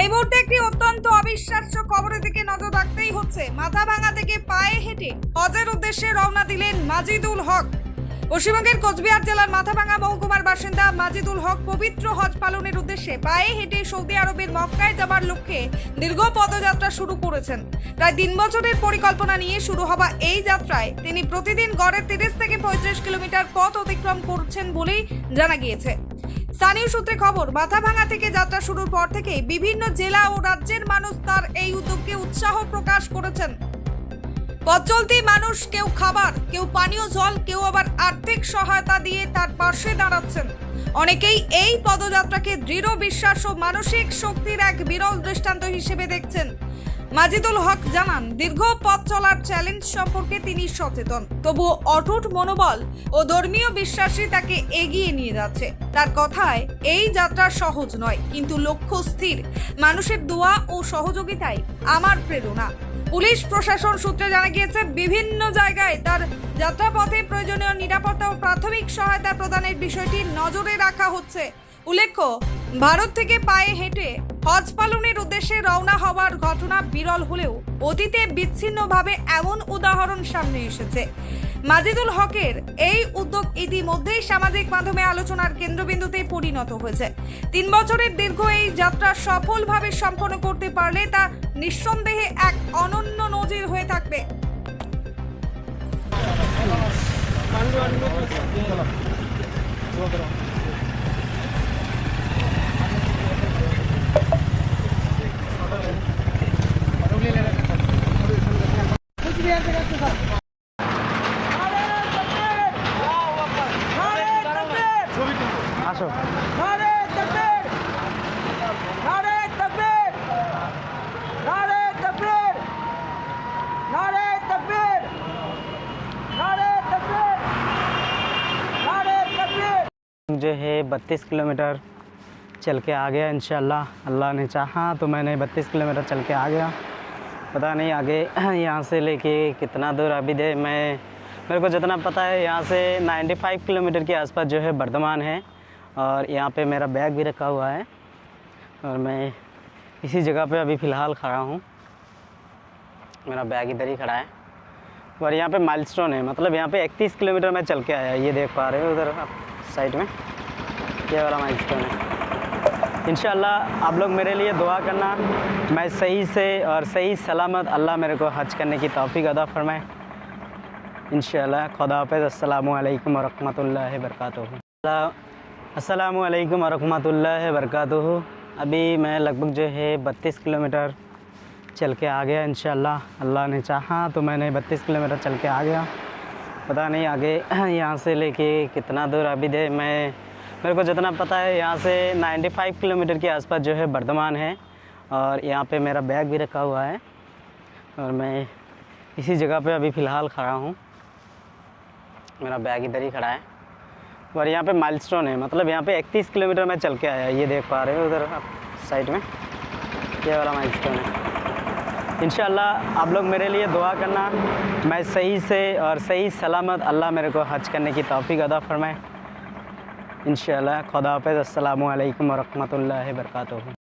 এই মুহূর্তে একটি অত্যন্ত অবিশ্বাস্য খবরের দিকে নজর রাখতেই হচ্ছে। মাথাভাঙা থেকে পায়ে হেঁটে হজের উদ্দেশ্যে রওনা দিলেন মাজিদুল হক। পশ্চিমবঙ্গের কোচবিহার জেলার মাথাভাঙা মহকুমার বাসিন্দা মাজিদুল হক পবিত্র হজ পালনের উদ্দেশ্যে পায়ে হেঁটে সৌদি আরবের মক্কায় যাবার লক্ষ্যে দীর্ঘ পদযাত্রা শুরু করেছেন। প্রায় 3 বছরের পরিকল্পনা নিয়ে শুরু হওয়া এই যাত্রায় তিনি প্রতিদিন গড়ে 30 থেকে 35 কিলোমিটার পথ অতিক্রম করছেন বলেই জানা গিয়েছে। স্থানীয় সূত্রে খবর, মাথাভাঙা থেকে যাত্রা শুরুর পর থেকে বিভিন্ন জেলা ও রাজ্যের মানুষ তার এই উদ্যোগকে উৎসাহ প্রকাশ করেছেন। পথ চলতি মানুষ কেউ খাবার, কেউ পানীয় জল, কেউ আবার আর্থিক সহায়তা দিয়ে তার পাশে দাঁড়াচ্ছেন। অনেকেই এই পদযাত্রাকে দৃঢ় বিশ্বাস ও মানসিক শক্তির এক বিরল দৃষ্টান্ত হিসেবে দেখছেন। মাজিদুল হক জানান, দীর্ঘ পথ চলার চ্যালেঞ্জ সম্পর্কে তিনি সচেতন, তবুও অটুট মনোবল ও ধর্মীয় বিশ্বাসই তাকে এগিয়ে নিয়ে যাচ্ছে। তার কথায়, এই যাত্রা সহজ নয়, কিন্তু লক্ষ্য স্থির। মানুষের দোয়া ও সহযোগিতায় আমার প্রেরণা। পুলিশ প্রশাসন সূত্রে জানা গিয়েছে, বিভিন্ন জায়গায় তার যাত্রাপথে প্রয়োজনীয় নিরাপত্তা ও প্রাথমিক সহায়তা প্রদানের বিষয়টি নজরে রাখা হচ্ছে। উল্লেখ্য, ভারত থেকে পায়ে হেঁটে হজ পালনের উদ্দেশ্যে রওনা হওয়ার ঘটনা বিরল হলেও অতীতে বিচ্ছিন্নভাবে এমন উদাহরণ সামনে এসেছে। মাজিদুল হকের এই উদ্যোগ ইতিমধ্যেই সামাজিক মাধ্যমে আলোচনার কেন্দ্রবিন্দুতে পরিণত হয়েছে। 3 বছরের দীর্ঘ এই যাত্রা সফলভাবে সম্পন্ন করতে পারলে তা নিঃসন্দেহে এক অনন্য নজির হয়ে থাকবে। আসো নারে তাকবীর, নারে তাকবীর, নারে তাকবীর, নারে তাকবীর, নারে তাকবীর, नारे तकबीर। जो है 32 किलोमीटर चल के आ गया। इंशाल्लाह अल्लाह ने चाहा तो मैंने 32 किलोमीटर चल के आ गया। पता नहीं आगे यहाँ से लेके कितना दूर अभी दे मेरे को जितना पता है यहाँ से 95 किलोमीटर के आसपास जो है बर्धमान है। और यहाँ पे मेरा बैग भी रखा हुआ है और मैं इसी जगह पे अभी फ़िलहाल खड़ा हूँ। मेरा बैग इधर ही खड़ा है और यहाँ पे माइलस्टोन है, मतलब यहाँ पे 31 किलोमीटर मैं चल के आया। ये देख पा रहे हो उधर आप साइड में, ये वाला माइलस्टोन है। इंशाल्लाह आप लोग मेरे लिए दुआ करना, मैं सही से और सही सलामत अल्लाह मेरे को हज करने की तौफीक अदा फरमाए इंशाल्लाह। खुदा हाफ़िज़। अस्सलामु अलैकुम व रहमतुल्लाहि व बरकातुहू। अस्सलामु अलैकुम व रहमतुल्लाहि व बरकातुहू। अभी मैं लगभग जो है 32 किलोमीटर चल के आ गया। इंशाल्लाह अल्लाह ने चाहा तो मैंने 32 किलोमीटर चल के आ गया। पता नहीं आगे यहाँ से लेके कितना दूर अभी दे मेरे को जितना पता है यहाँ से 95 किलोमीटर के आसपास जो है बर्धमान है। और यहाँ पे मेरा बैग भी रखा हुआ है और मैं इसी जगह पे अभी फ़िलहाल खड़ा हूँ। मेरा बैग इधर ही खड़ा है और यहाँ पे माइलस्टोन है, मतलब यहाँ पे 31 किलोमीटर मैं चल के आया। ये देख पा रहे हो उधर आप साइड में, ये वाला माइलस्टोन है। इंशाल्लाह आप लोग मेरे लिए दुआ करना, मैं सही से और सही सलामत अल्लाह मेरे को हज करने की तौफीक अदा फरमाए इंशाल्लाह। खुदा हाफ़िज़। अस्सलामु अलैकुम व रहमतुल्लाहि व बरकातुहू।